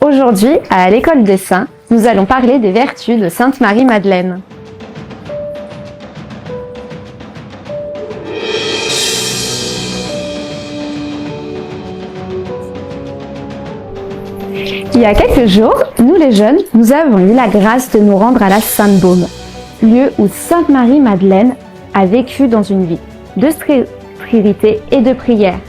Aujourd'hui, à l'école des Saints, nous allons parler des vertus de Sainte Marie-Madeleine. Il y a quelques jours, nous les jeunes, nous avons eu la grâce de nous rendre à la Sainte-Baume, lieu où Sainte Marie-Madeleine a vécu dans une vie de sérénité et de prière.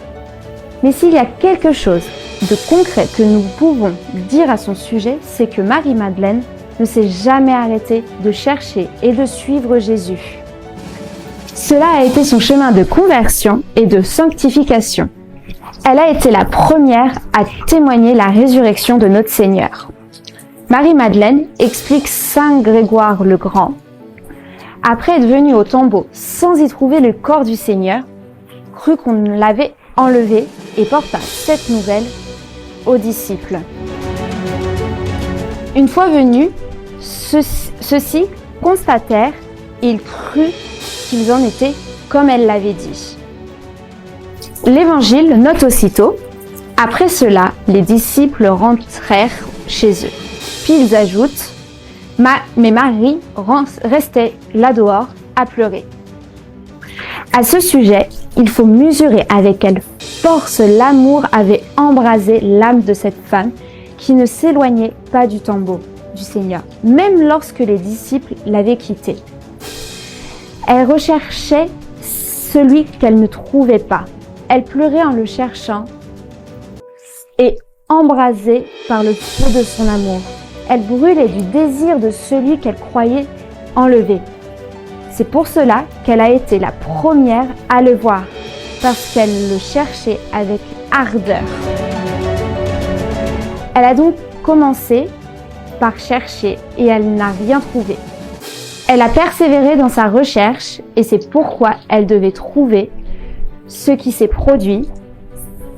Mais s'il y a quelque chose de concret que nous pouvons dire à son sujet, c'est que Marie-Madeleine ne s'est jamais arrêtée de chercher et de suivre Jésus. Cela a été son chemin de conversion et de sanctification. Elle a été la première à témoigner la résurrection de notre Seigneur. Marie-Madeleine explique Saint Grégoire le Grand. Après être venue au tombeau sans y trouver le corps du Seigneur, crut qu'on l'avait enlevé et porta cette nouvelle aux disciples. Une fois venus, ceux-ci constatèrent et ils crurent qu'ils en étaient comme elle l'avait dit. L'Évangile note aussitôt, après cela, les disciples rentrèrent chez eux. Puis ils ajoutent, mais Marie restait là dehors à pleurer. À ce sujet, il faut mesurer avec quelle force l'amour avait embrasé l'âme de cette femme qui ne s'éloignait pas du tombeau du Seigneur, même lorsque les disciples l'avaient quitté. Elle recherchait celui qu'elle ne trouvait pas. Elle pleurait en le cherchant et embrasée par le feu de son amour. Elle brûlait du désir de celui qu'elle croyait enlevé. C'est pour cela qu'elle a été la première à le voir, parce qu'elle le cherchait avec ardeur. Elle a donc commencé par chercher et elle n'a rien trouvé. Elle a persévéré dans sa recherche et c'est pourquoi elle devait trouver. Ce qui s'est produit,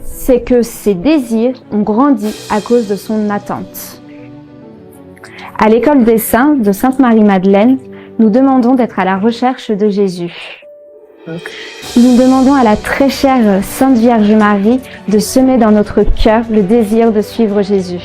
c'est que ses désirs ont grandi à cause de son attente. À l'école des Saints de Sainte Marie-Madeleine, nous demandons d'être à la recherche de Jésus. Nous demandons à la très chère Sainte Vierge Marie de semer dans notre cœur le désir de suivre Jésus.